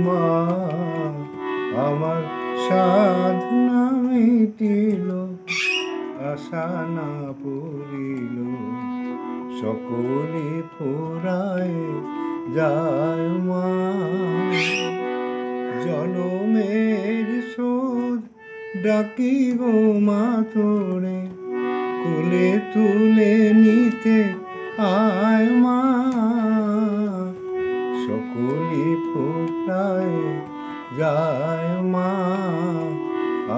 মা আমার সাধনা মিটিল, আশা না পড়িল, সকলে ফুরায় যায় মা। জনমের শোধ ডাকি গো মা তোরে, কোলে তুলে নিতে আয় মা। সকলে ফুরায় যায় মা,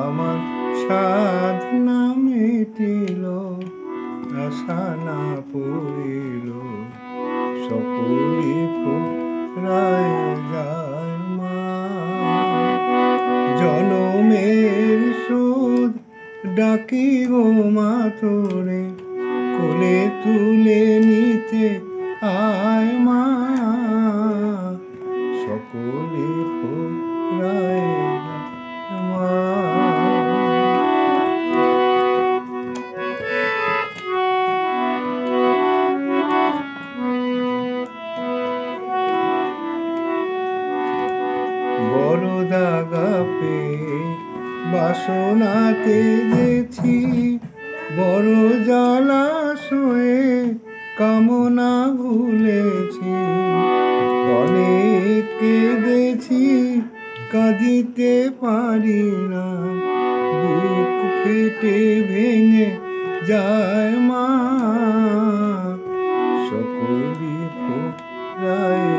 আমার সাধনা মিটিল, আশা না পড়িল, সকলে ফুরায় যায় মা। জনমের শোধ ডাকি গো মা তোরে, কোলে তুলে নিতে আয় মা। সকলে ফুরায় মা। বড় দাগা পেয়ে বাসনাতে গেছি, বড় জলাশয়ে কামনা ভুলেছি। অনেক কেঁদেছি কাঁদিতে পারি না, বুক ফেটে ভেঙে যায় মা। সকলে ফুরায়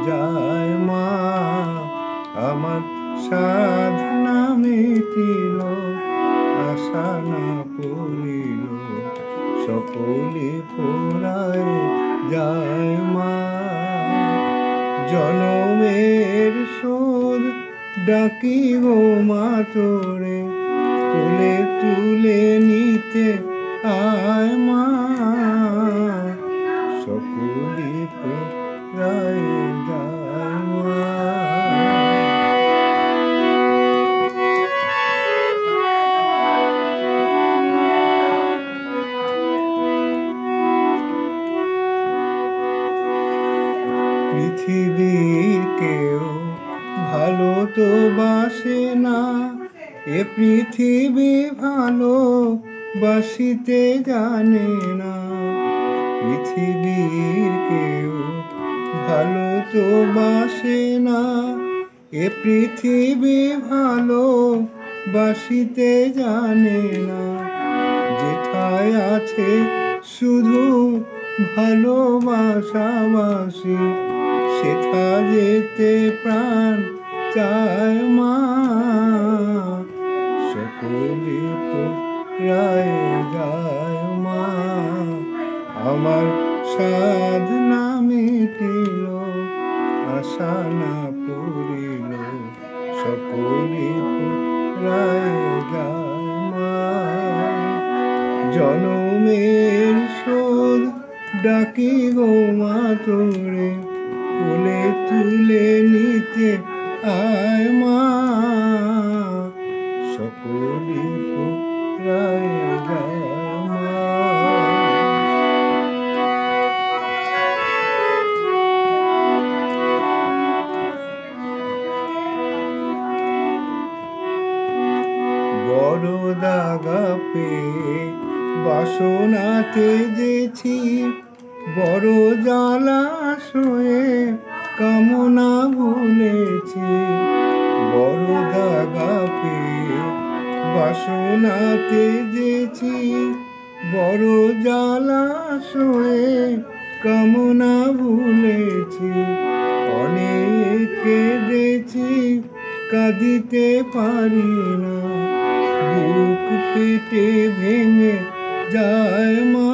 যায় মা, আমার সাধনা মিটিল, আশা না পড়িল, সকলে ফুরায় যায় মা। জনমের শোধ ডাকি গো মা তোরে, কোলে তুলে নিতে আয় মা। সকলে ফুরায় যায় মা। পৃথিবীর কেউ ভালো তো বাসে না, এ পৃথিবী ভালো বাসিতে জানে না। পৃথিবীর কেউ ভালো তো বাসে না, এ পৃথিবী ভালো বাসিতে জানে না। যেথায় আছে শুধু ভালোবাসাবাসি, সেথা যেতে প্রাণ চায় মা। সকলে ফুরায় যায় মা, আমার সাধনা মিটিল, আশা না পড়িল, সকলে ফুরায় যায় মা। জনমের শোধ ডাকি গো মা তোরে, কোলে তুলে নিতে আয় মা। সকলে ফুরায় যায় মা। বড় দাগা পেয়ে বাসনাতে যেছি, বড় জলাশয়ে কামনা ভুলেছি। বড় দাগা পেয়ে বাসনাতে যেছি, বড় জলাশয়ে কামনা ভুলেছি। অনেক কেঁদেছি কাঁদিতে পারি না, বুক ফেটে ভেঙে যায় মা।